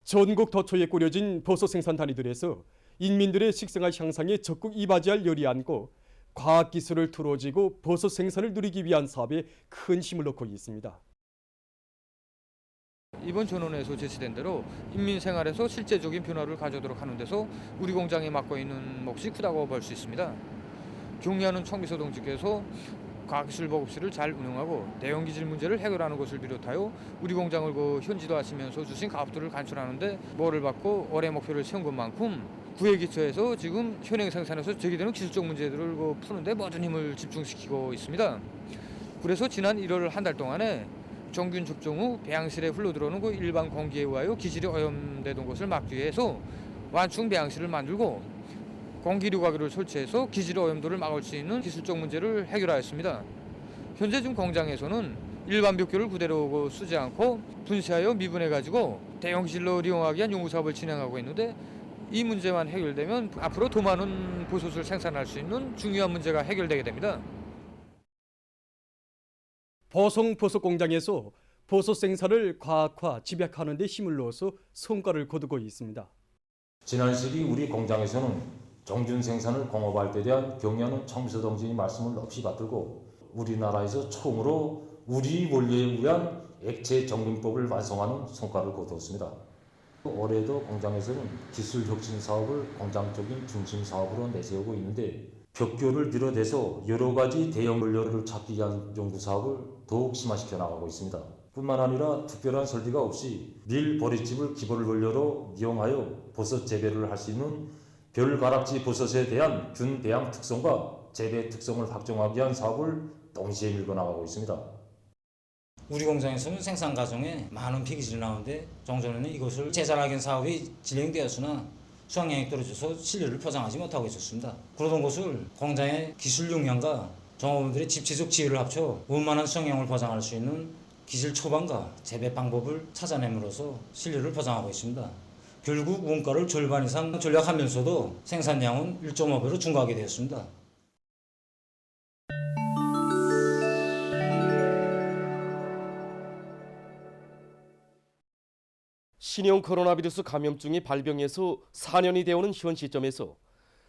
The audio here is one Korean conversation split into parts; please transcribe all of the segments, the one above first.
전국 도처에 꾸려진 버섯 생산 단위들에서 인민들의 식생활 향상에 적극 이바지할 열이 안고 과학기술을 틀어지고 버섯 생산을 누리기 위한 사업에 큰 힘을 넣고 있습니다. 이번 전원에서 제시된 대로 인민 생활에서 실제적인 변화를 가져오도록 하는 데서 우리 공장이 맡고 있는 몫이 크다고 볼 수 있습니다. 경리하는 청비서 동지께서 과학기술 보급실을 잘 운영하고 대형 기질 문제를 해결하는 것을 비롯하여 우리 공장을 현지화하시면서 주신 가업들을 간출하는데 뭐를 받고 올해 목표를 세운 것만큼 구에 기초해서 지금 현행 생산에서 제기되는 기술적 문제들을 푸는데 모든 힘을 집중시키고 있습니다. 그래서 지난 1월 한 달 동안에 정균 접종 후 배양실에 흘러들어오는 일반 공기에 의하여 기질이 오염되던 것을 막기 위해서 완충 배양실을 만들고 공기류과기를 설치해서 기질 오염도를 막을 수 있는 기술적 문제를 해결하였습니다. 현재 지금 공장에서는 일반 벽교를 그대로 쓰지 않고 분쇄하여 미분해가지고 대형 기질로 이용하기 위한 연구 사업을 진행하고 있는데 이 문제만 해결되면 앞으로 더 많은 버섯을 생산할 수 있는 중요한 문제가 해결되게 됩니다. 보성 버섯 공장에서 버섯 생산을 과학화, 집약하는 데 힘을 넣어서 성과를 거두고 있습니다. 지난 시기 우리 공장에서는 정균 생산을 공업할 때 대한 경려하는 청비서 동지의 말씀을 없이 받들고 우리나라에서 처음으로 우리 원료에 의한 액체 정균법을 완성하는 성과를 거두었습니다. 올해도 공장에서는 기술 혁신 사업을 공장적인 중심 사업으로 내세우고 있는데 벽교를 비롯해서 여러 가지 대형 원료를 찾기 위한 연구 사업을 더욱 심화시켜 나가고 있습니다. 뿐만 아니라 특별한 설비가 없이 밀 보리집을 기본 원료로 이용하여 버섯 재배를 할 수 있는 별가락지 버섯에 대한 균 배양 특성과 재배 특성을 확정하기 위한 사업을 동시에 밀고 나가고 있습니다. 우리 공장에서는 생산 과정에 많은 폐기질이 나오는데 정전에는 이것을 재산하기 사업이 진행되었으나 수확량이 떨어져서 실효를 포장하지 못하고 있었습니다. 그러던 것을 공장의 기술 역량과 종업원들의 집체적 지혜를 합쳐 원만한 수확량을 보장할 수 있는 기술 초반과 재배 방법을 찾아냄으로써 실효를 보장하고 있습니다. 결국 원가를 절반 이상 절약하면서도 생산량은 1.5배로 증가하게 되었습니다. 신형 코로나 바이러스 감염증이 발병해서 4년이 되어오는 현 시점에서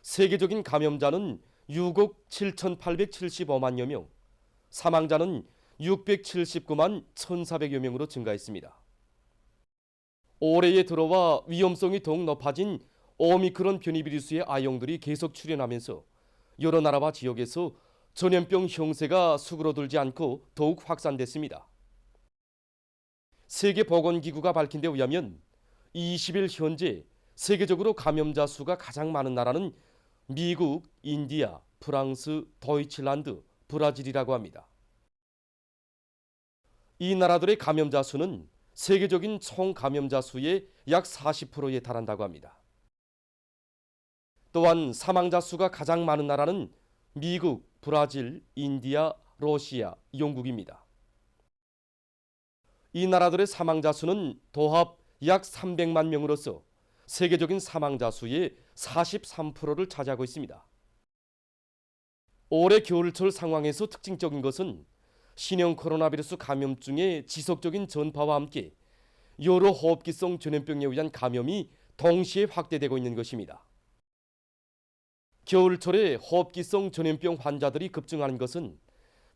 세계적인 감염자는 6억 7,875만여 명, 사망자는 679만 1,400여 명으로 증가했습니다. 올해에 들어와 위험성이 더욱 높아진 오미크론 변이 바이러스의 아용들이 계속 출현하면서 여러 나라와 지역에서 전염병 형세가 수그러들지 않고 더욱 확산됐습니다. 세계보건기구가 밝힌 데 의하면 20일 현재 세계적으로 감염자 수가 가장 많은 나라는 미국, 인디아, 프랑스, 도이칠란드, 브라질이라고 합니다. 이 나라들의 감염자 수는 세계적인 총 감염자 수의 약 40%에 달한다고 합니다. 또한 사망자 수가 가장 많은 나라는 미국, 브라질, 인디아, 러시아, 영국입니다. 이 나라들의 사망자 수는 도합 약 300만 명으로서 세계적인 사망자 수의 43%를 차지하고 있습니다. 올해 겨울철 상황에서 특징적인 것은 신형 코로나 바이러스 감염증의 지속적인 전파와 함께 여러 호흡기성 전염병에 의한 감염이 동시에 확대되고 있는 것입니다. 겨울철에 호흡기성 전염병 환자들이 급증하는 것은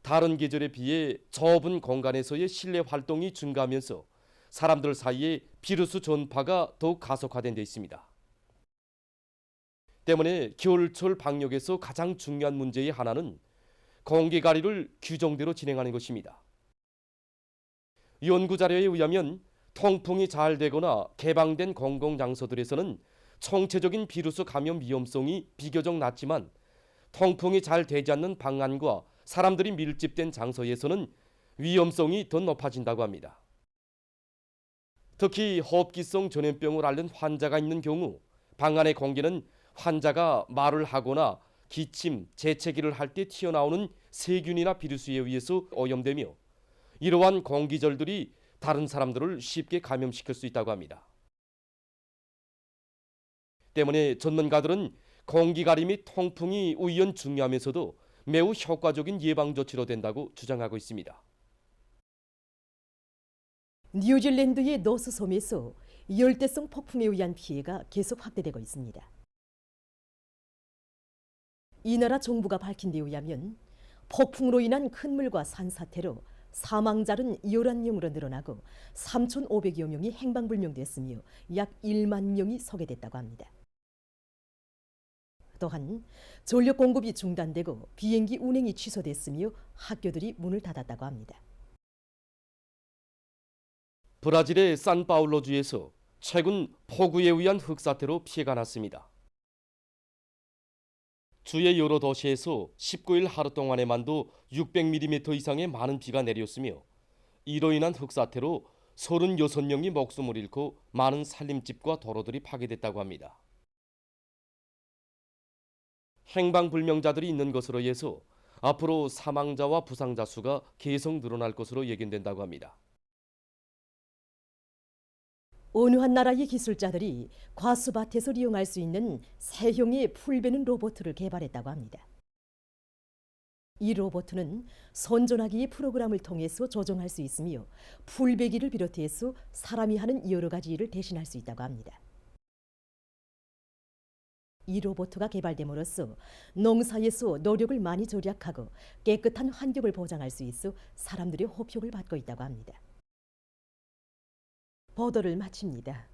다른 계절에 비해 좁은 공간에서의 실내 활동이 증가하면서 사람들 사이에 비루스 전파가 더욱 가속화된 데 있습니다. 때문에 겨울철 방역에서 가장 중요한 문제의 하나는 공기관리를 규정대로 진행하는 것입니다. 연구자료에 의하면 통풍이 잘 되거나 개방된 공공장소들에서는 총체적인 비루스 감염 위험성이 비교적 낮지만 통풍이 잘 되지 않는 방안과 사람들이 밀집된 장소에서는 위험성이 더 높아진다고 합니다. 특히 호흡기성 전염병을 앓는 환자가 있는 경우 방 안의 공기는 환자가 말을 하거나 기침, 재채기를 할 때 튀어나오는 세균이나 비루스에 의해서 오염되며 이러한 공기절들이 다른 사람들을 쉽게 감염시킬 수 있다고 합니다. 때문에 전문가들은 공기가림 및 통풍이 우연 중요하면서도 매우 효과적인 예방조치로 된다고 주장하고 있습니다. 뉴질랜드의 노스 섬에서 열대성 폭풍에 의한 피해가 계속 확대되고 있습니다. 이 나라 정부가 밝힌 데 의하면 폭풍으로 인한 큰 물과 산사태로 사망자는 11명으로 늘어나고 3,500여 명이 행방불명됐으며 약 1만 명이 소개됐다고 합니다. 또한 전력 공급이 중단되고 비행기 운행이 취소됐으며 학교들이 문을 닫았다고 합니다. 브라질의 산파울로주에서 최근 폭우에 의한 흙사태로 피해가 났습니다. 주의 여러 도시에서 19일 하루 동안에만도 600mm 이상의 많은 비가 내렸으며 이로 인한 흙사태로 36명이 목숨을 잃고 많은 살림집과 도로들이 파괴됐다고 합니다. 행방불명자들이 있는 것으로 해서 앞으로 사망자와 부상자 수가 계속 늘어날 것으로 예견된다고 합니다. 어느 한 나라의 기술자들이 과수밭에서 이용할 수 있는 새형의 풀 베는 로봇을 개발했다고 합니다. 이 로봇은 선전하기의 프로그램을 통해서 조정할 수 있으며 풀 베기를 비롯해서 사람이 하는 여러 가지 일을 대신할 수 있다고 합니다. 이 로봇가 개발됨으로써 농사에서 노력을 많이 절약하고 깨끗한 환경을 보장할 수 있어 사람들의 호평을 받고 있다고 합니다. 보도를 마칩니다.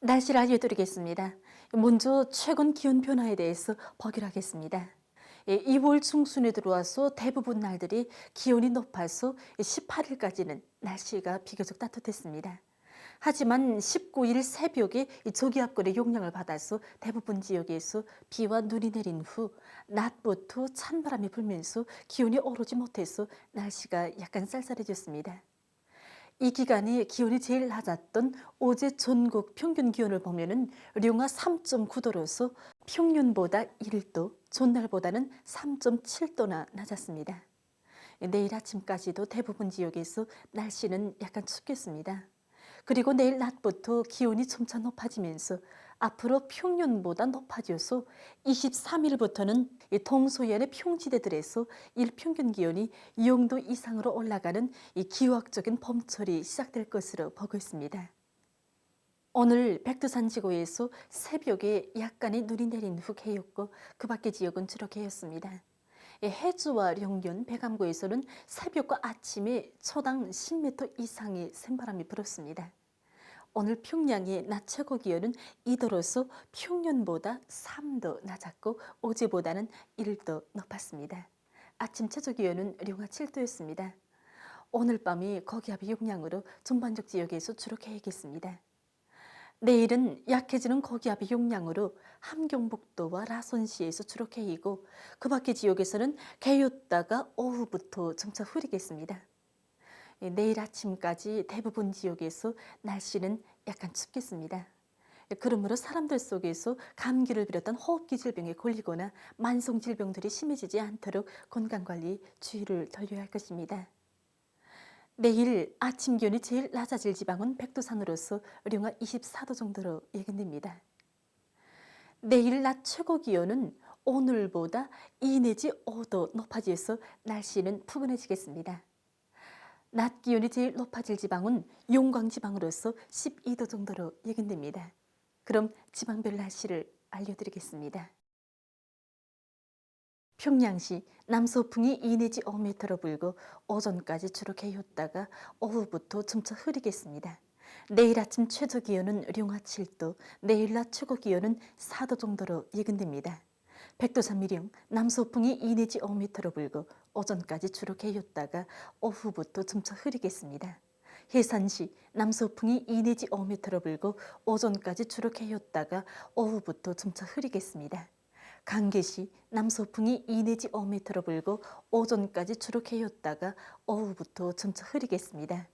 날씨를 알려드리겠습니다. 먼저 최근 기온 변화에 대해서 보기로 하겠습니다. 2월 중순에 들어와서 대부분 날들이 기온이 높아서 18일까지는 날씨가 비교적 따뜻했습니다. 하지만 19일 새벽에 저기압권의 영향을 받아서 대부분 지역에서 비와 눈이 내린 후 낮부터 찬바람이 불면서 기온이 오르지 못해서 날씨가 약간 쌀쌀해졌습니다. 이 기간에 기온이 제일 낮았던 어제 전국 평균 기온을 보면은 령화 3.9도로서 평년보다 1도, 전날보다는 3.7도나 낮았습니다. 내일 아침까지도 대부분 지역에서 날씨는 약간 춥겠습니다. 그리고 내일 낮부터 기온이 점차 높아지면서 앞으로 평년보다 높아져서 23일부터는 동서해안의 평지대들에서 일평균 기온이 0도 이상으로 올라가는 기후학적인 봄철이 시작될 것으로 보고 있습니다. 오늘 백두산 지구에서 새벽에 약간의 눈이 내린 후 개였고 그 밖의 지역은 주로 개였습니다. 해주와 영변, 백암구에서는 새벽과 아침에 초당 10m 이상의 샘바람이 불었습니다. 오늘 평양의 낮 최고 기온은 2도로서 평년보다 3도 낮았고 어제보다는 1도 높았습니다. 아침 최저 기온은 령화 7도였습니다. 오늘 밤이 고기압의 영향으로 전반적 지역에서 주로 개겠습니다. 내일은 약해지는 고기압의 영향으로 함경북도와 라선시에서 주로 개이고 그 밖의 지역에서는 개였다가 오후부터 점차 흐리겠습니다. 내일 아침까지 대부분 지역에서 날씨는 약간 춥겠습니다. 그러므로 사람들 속에서 감기를 비롯한 호흡기 질병에 걸리거나 만성 질병들이 심해지지 않도록 건강관리 주의를 돌려야 할 것입니다. 내일 아침 기온이 제일 낮아질 지방은 백두산으로서 령화 24도 정도로 예견됩니다. 내일 낮 최고 기온은 오늘보다 2 내지 5도 높아져서 날씨는 푸근해지겠습니다. 낮 기온이 제일 높아질 지방은 용광지방으로서 12도 정도로 예견됩니다. 그럼 지방별 날씨를 알려드리겠습니다. 평양시 남서풍이 2 내지 5m로 불고 오전까지 주로 개였다가 오후부터 점차 흐리겠습니다. 내일 아침 최저 기온은 령화 7도, 내일 낮 최고 기온은 4도 정도로 예견됩니다. 백두산 미령 남서풍이 2 내지 5m로 불고 오전까지 주로 개였다가 오후부터 점차 흐리겠습니다. 해산시 남서풍이 2 내지 5m로 불고 오전까지 주로 개였다가 오후부터 점차 흐리겠습니다. 강계시 남서풍이 2 내지 5m로 불고 오전까지 주로 개였다가 오후부터 점차 흐리겠습니다.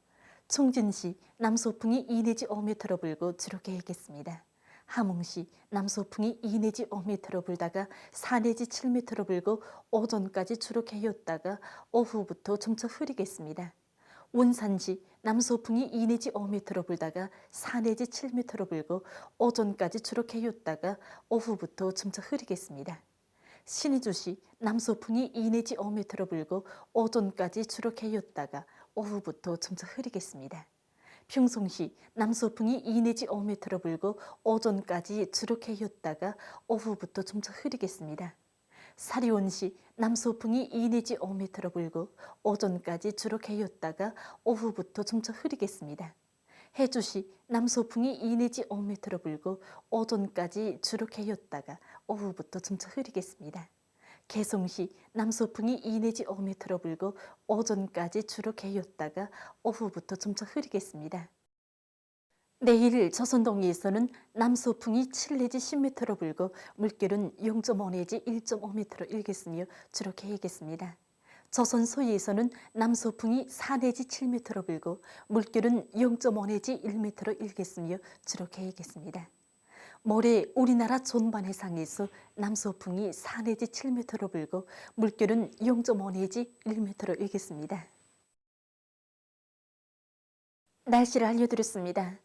총진시 남서풍이 2 내지 5m로 불고 주로 개겠습니다. 함흥시 남서풍이 2 내지 5m로 불다가 4 내지 7m로 불고 오전까지 주로 개였다가 오후부터 점차 흐리겠습니다. 원산시 남서풍이 2 내지 5m로 불다가 4 내지 7m로 불고 오전까지 주로 개였다가 오후부터 점차 흐리겠습니다. 신의주시 남서풍이 2 내지 5m로 불고 오전까지 주로 개였다가 오후부터 점차 흐리겠습니다. 평송시 남서풍이 2 내지 5m로 불고 오전까지 주로 개였다가 오후부터 점차 흐리겠습니다. 사리온시 남서풍이 2 내지 5m로 불고 오전까지 주로 개였다가 오후부터 점차 흐리겠습니다. 해주시 남서풍이 2 내지 5m로 불고 오전까지 주로 개였다가 오후부터 점차 흐리겠습니다. 개성시 남서풍이 2 내지 5m로 불고 오전까지 주로 개였다가 오후부터 점차 흐리겠습니다. 내일 조선동해에서는 남서풍이 7 내지 10m로 불고 물결은 0.5 내지 1.5m로 일겠으며 주로 개겠습니다. 조선 서해에서는 남서풍이 4 내지 7m로 불고 물결은 0.5 내지 1m로 일겠으며 주로 개겠습니다. 모레 우리나라 전반 해상에서 남서풍이 4 내지 7m로 불고 물결은 0.5 내지 1m로 일겠습니다. 날씨를 알려드렸습니다.